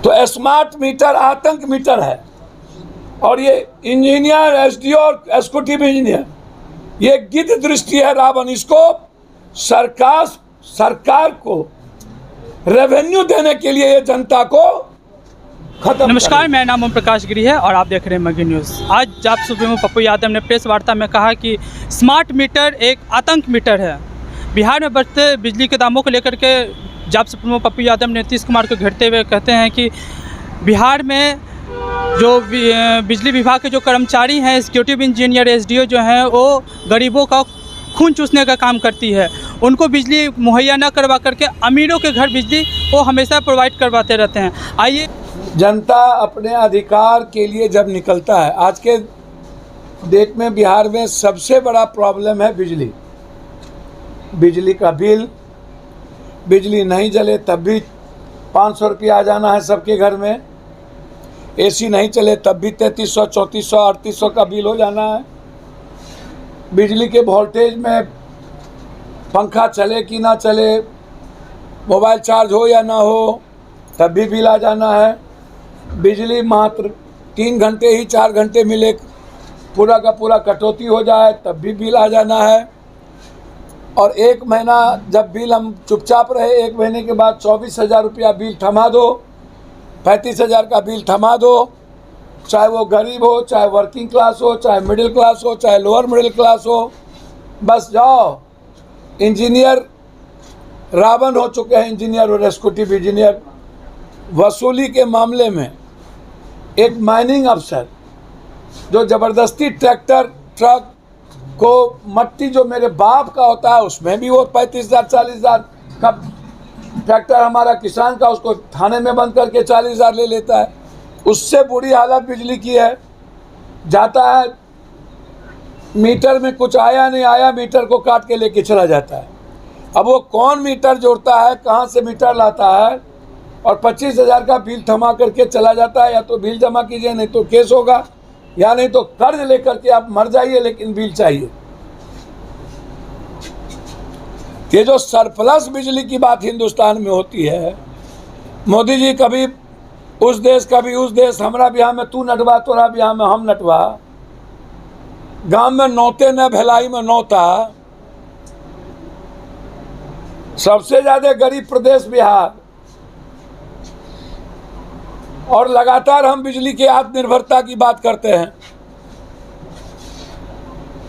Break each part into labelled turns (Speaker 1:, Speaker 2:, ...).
Speaker 1: तो smart meter आतंक metre है। और ये इंजीनियर, एसडीओ और एग्जीक्यूटिव इंजीनियर, ये गिद्ध दृष्टि है रावण। इसको सरकार को रेवेन्यू देने के लिए ये जनता को खत्म।
Speaker 2: नमस्कार, मेरा नाम ओम प्रकाश गिरी है और आप देख रहे हैं मगही न्यूज़। आज जाप सुप्रीमो पप्पू यादव ने प्रेस वार्ता में कहा कि स्मार्ट मीटर एक आतंक मीटर है। बिहार में बढ़ते बिजली के दामों को लेकर के जाप सुप्रीमो पप्पू यादव ने नीतीश कुमार को घेरते हुए कहते हैं कि बिहार में जो बिजली विभाग के जो कर्मचारी हैं, एग्जीक्यूटिव इंजीनियर, एसडीओ जो हैं, वो गरीबों का खून चूसने का काम करती है। उनको बिजली मुहैया न करवा करके अमीरों के घर बिजली वो हमेशा प्रोवाइड करवाते रहते हैं। आइए,
Speaker 1: जनता अपने अधिकार के लिए जब निकलता है, आज के डेट में बिहार में सबसे बड़ा प्रॉब्लम है बिजली का बिल। बिजली नहीं जले तब भी 500 रुपया आ जाना है सबके घर में। एसी नहीं चले तब भी 3300, 3400, 3800 का बिल हो जाना है। बिजली के वोल्टेज में पंखा चले कि ना चले, मोबाइल चार्ज हो या ना हो, तब भी बिल आ जाना है। बिजली मात्र 3 घंटे ही 4 घंटे मिले, पूरा का पूरा कटौती हो जाए तब भी बिल आ जाना है। और 1 महीना जब बिल हम चुपचाप रहे, 1 महीने के बाद 24,000 रुपया बिल थमा दो, 35,000 का बिल थमा दो। चाहे वो गरीब हो, चाहे वर्किंग क्लास हो, चाहे मिडिल क्लास हो, चाहे लोअर मिडिल क्लास हो, बस जाओ। इंजीनियर रावण हो चुके हैं, इंजीनियर और एग्जीक्यूटिव इंजीनियर। वसूली के मामले में एक माइनिंग अफसर जो ज़बरदस्ती ट्रैक्टर ट्रक को मट्टी जो मेरे बाप का होता है उसमें भी वो 35,000 40,000 का ट्रैक्टर हमारा किसान का, उसको थाने में बंद करके 40,000 ले लेता है। उससे बुरी हालत बिजली की है। जाता है, मीटर में कुछ आया नहीं आया, मीटर को काट के लेके चला जाता है। अब वो कौन मीटर जोड़ता है, कहाँ से मीटर लाता है, और 25,000 का बिल थमा करके चला जाता है। या तो बिल जमा कीजिए, नहीं तो केस होगा, या नहीं तो कर्ज लेकर के आप मर जाइए, लेकिन बिल चाहिए। ये जो सरप्लस बिजली की बात हिंदुस्तान में होती है, मोदी जी कभी उस देश कभी उस देश, हमारा बिहार में तू नटवा, तोरा बिहार में हम नटवा, गांव में नौते न भिलाई में नौता। सबसे ज्यादा गरीब प्रदेश बिहार, और लगातार हम बिजली की आत्मनिर्भरता की बात करते हैं,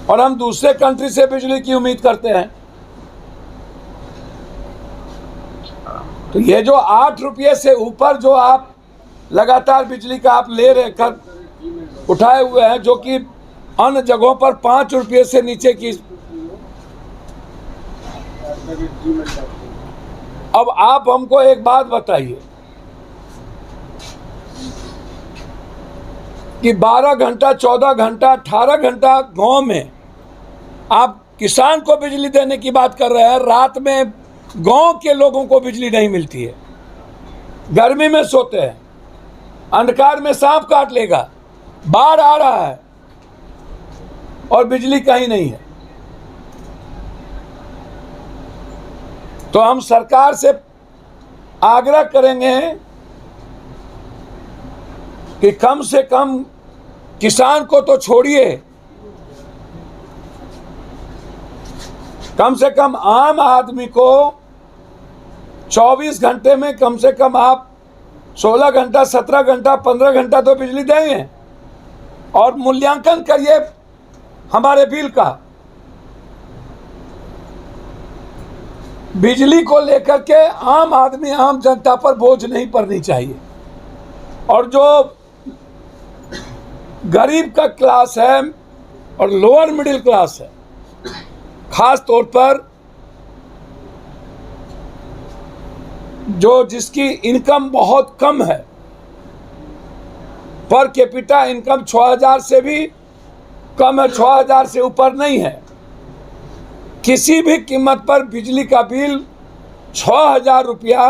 Speaker 1: और हम दूसरे कंट्री से बिजली की उम्मीद करते हैं। तो ये जो 8 रुपये से ऊपर जो आप लगातार बिजली का आप ले रहे कर उठाए हुए हैं, जो कि अन्य जगहों पर 5 रुपये से नीचे की। अब आप हमको एक बात बताइए कि 12 घंटा, 14 घंटा, 18 घंटा गांव में आप किसान को बिजली देने की बात कर रहे हैं। रात में गांव के लोगों को बिजली नहीं मिलती है, गर्मी में सोते हैं, अंधकार में सांप काट लेगा, बाढ़ आ रहा है और बिजली कहीं नहीं है। तो हम सरकार से आग्रह करेंगे कि कम से कम किसान को तो छोड़िए, कम से कम आम आदमी को 24 घंटे में कम से कम आप 16 घंटा, 17 घंटा, 15 घंटा तो बिजली देंगे। और मूल्यांकन करिए हमारे बिल का। बिजली को लेकर के आम आदमी, आम जनता पर बोझ नहीं पड़नी चाहिए। और जो गरीब का क्लास है और लोअर मिडिल क्लास है, खास तौर पर जो जिसकी इनकम बहुत कम है, पर कैपिटा इनकम 6,000 से भी कम है, 6,000 से ऊपर नहीं है, किसी भी कीमत पर बिजली का बिल 6,000 रुपया,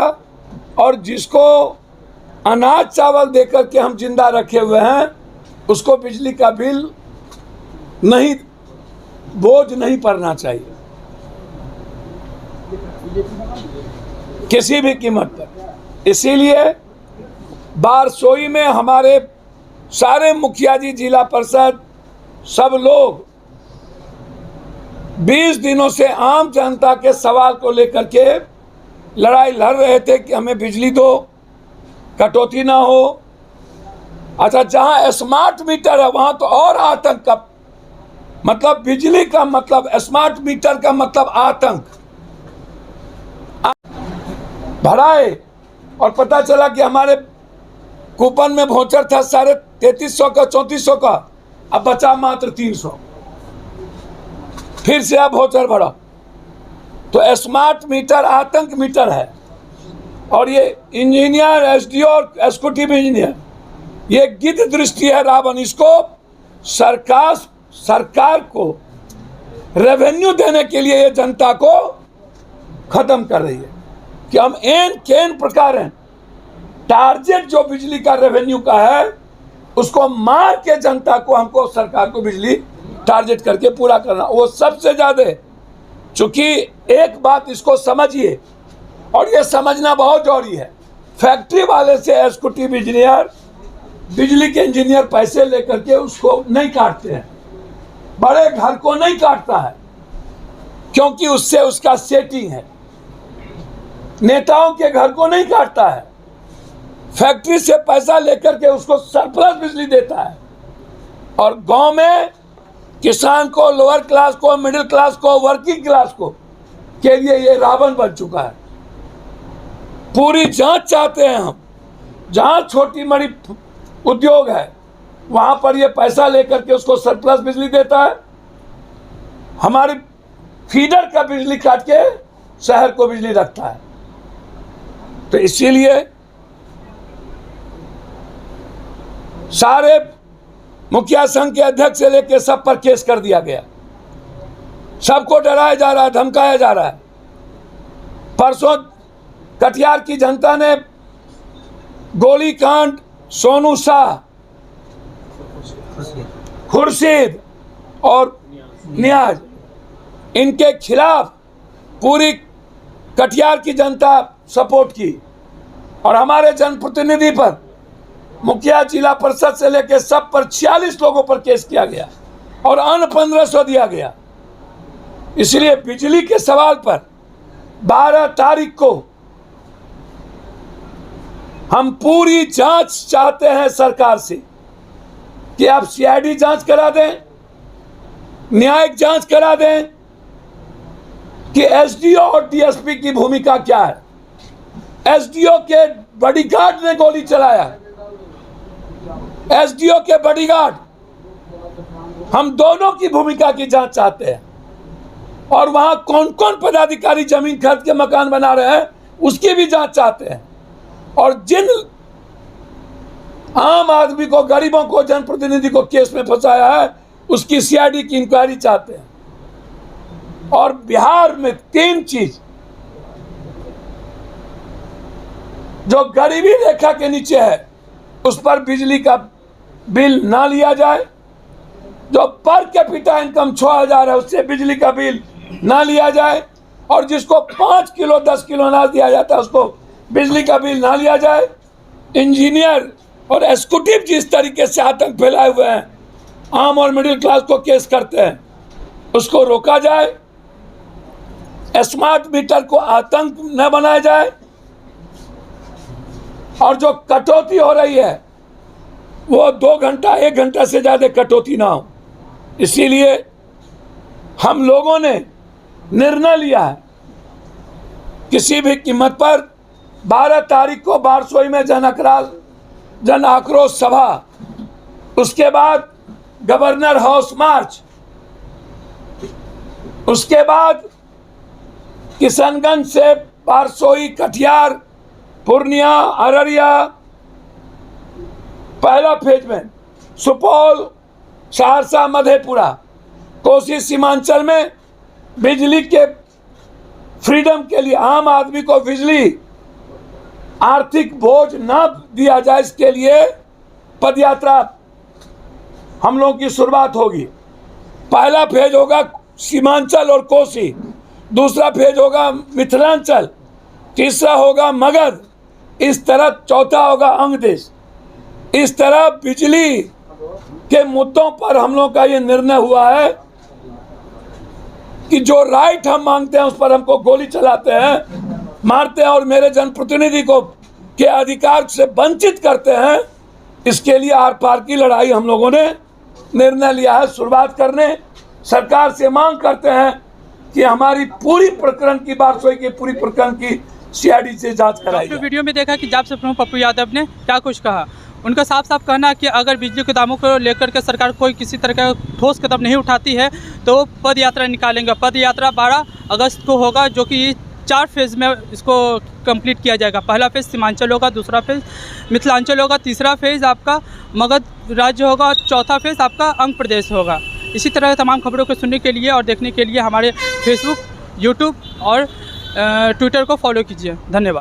Speaker 1: और जिसको अनाज चावल देकर के हम जिंदा रखे हुए हैं, उसको बिजली का बिल नहीं, बोझ नहीं पड़ना चाहिए किसी भी कीमत पर। इसीलिए बारसोई में हमारे सारे मुखिया जी, जिला परिषद, सब लोग 20 दिनों से आम जनता के सवाल को लेकर के लड़ाई लड़ रहे थे कि हमें बिजली दो, कटौती ना हो। अच्छा, जहां स्मार्ट मीटर है वहां तो और आतंक का मतलब, बिजली का मतलब, स्मार्ट मीटर का मतलब आतंक। भराए और पता चला कि हमारे कूपन में वाउचर था 3350 का, 3400 का, अब बचा मात्र 300। फिर से अब वाउचर बढ़ा। तो स्मार्ट मीटर आतंक मीटर है। और ये इंजीनियर, एसडीओ और एग्जीक्यूटिव इंजीनियर, ये गिद्ध दृष्टि है रावण। इसको सरकार को रेवेन्यू देने के लिए ये जनता को खत्म कर रही है कि हम केन प्रकार हैं। टारगेट जो बिजली का रेवेन्यू का है उसको मार के जनता को, हमको सरकार को बिजली टारगेट करके पूरा करना, वो सबसे ज्यादा। चूंकि एक बात इसको समझिए, और ये समझना बहुत जरूरी है, फैक्ट्री वाले से एग्जीक्यूटिव इंजीनियर, बिजली के इंजीनियर पैसे लेकर के उसको नहीं काटते हैं, बड़े घर को नहीं काटता है, क्योंकि उससे उसका सेटिंग है। नेताओं के घर को नहीं काटता है, फैक्ट्री से पैसा लेकर के उसको सरप्लस बिजली देता है। और गांव में किसान को, लोअर क्लास को, मिडिल क्लास को, वर्किंग क्लास को के लिए ये रावण बन चुका है। पूरी जांच चाहते हैं हम, जहां छोटी बड़ी उद्योग है वहां पर ये पैसा लेकर के उसको सरप्लस बिजली देता है, हमारी फीडर का बिजली काट के शहर को बिजली रखता है। तो इसीलिए सारे मुखिया संघ के अध्यक्ष से लेकर सब पर केस कर दिया गया, सबको डराया जा रहा है, धमकाया जा रहा है। परसों कटिहार की जनता ने गोलीकांड, सोनू शाह, खुर्शीद और नियाज, इनके खिलाफ पूरी कटिहार की जनता सपोर्ट की। और हमारे जनप्रतिनिधि पर, मुखिया, जिला परिषद से लेकर सब पर 46 लोगों पर केस किया गया और अन्य 1500 दिया गया। इसलिए बिजली के सवाल पर 12 तारीख को हम पूरी जांच चाहते हैं सरकार से कि आप सीआईडी जांच करा दें, न्यायिक जांच करा दें कि एसडीओ और डीएसपी की भूमिका क्या है। एसडीओ के बॉडीगार्ड ने गोली चलाया, एसडीओ के बॉडीगार्ड, हम दोनों की भूमिका की जांच चाहते हैं। और वहां कौन कौन पदाधिकारी जमीन खरीद के मकान बना रहे हैं उसकी भी जांच चाहते हैं। और जिन आम आदमी को, गरीबों को, जनप्रतिनिधि को केस में फंसाया है उसकी सीआईडी की इंक्वायरी चाहते हैं। और बिहार में 3 चीज जो गरीबी रेखा के नीचे है उस पर बिजली का बिल ना लिया जाए, जो पर कैपिटा इनकम 6000 है उससे बिजली का बिल ना लिया जाए, और जिसको 5 किलो 10 किलो अनाज दिया जाता है उसको बिजली का बिल ना लिया जाए। इंजीनियर और एग्जीक्यूटिव जिस तरीके से आतंक फैलाए हुए हैं, आम और मिडिल क्लास को केस करते हैं, उसको रोका जाए। स्मार्ट मीटर को आतंक न बनाया जाए। और जो कटौती हो रही है वो 2 घंटा 1 घंटा से ज़्यादा कटौती ना हो। इसीलिए हम लोगों ने निर्णय लिया है किसी भी कीमत पर 12 तारीख को बारसोई में जन आक्रोश सभा, उसके बाद गवर्नर हाउस मार्च, उसके बाद किशनगंज से बारसोई, कटिहार, पूर्णिया, अररिया, पहला फेज में सुपौल, सहरसा, मधेपुरा, कोसी सीमांचल में बिजली के फ्रीडम के लिए, आम आदमी को बिजली आर्थिक बोझ ना दिया जाए, इसके लिए पदयात्रा हम लोगों की शुरुआत होगी। पहला फेज होगा सीमांचल और कोसी, दूसरा फेज होगा मिथिलांचल, तीसरा होगा मगध, इस तरह चौथा होगा अंग देश। इस तरह बिजली के मुद्दों पर हम लोग का ये निर्णय हुआ है कि जो राइट हम मांगते हैं उस पर हमको गोली चलाते हैं, मारते हैं और मेरे जनप्रतिनिधि को के अधिकार से वंचित करते हैं। इसके लिए आर पार की लड़ाई हम लोगों ने निर्णय लिया है शुरुआत करने। सरकार से मांग करते हैं कि हमारी पूरी प्रकरण की बारसोई की पूरी प्रकरण की सीआईडी से जांच कराई जाए।
Speaker 2: वीडियो में देखा कि जाप सुप्रीमो पप्पू यादव ने क्या कुछ कहा। उनका साफ साफ कहना है कि अगर बिजली के दामों को लेकर के सरकार कोई किसी तरह का ठोस कदम नहीं उठाती है तो वो पद यात्रा निकालेंगे। पद यात्रा 12 अगस्त को होगा, जो कि 4 फेज़ में इसको कंप्लीट किया जाएगा। पहला फेज़ सीमांचल होगा, दूसरा फेज़ मिथिलांचल होगा, तीसरा फेज़ आपका मगध राज्य होगा, चौथा फेज़ आपका अंग प्रदेश होगा। इसी तरह तमाम खबरों को सुनने के लिए और देखने के लिए हमारे फेसबुक, यूट्यूब और ट्विटर को फॉलो कीजिए। धन्यवाद।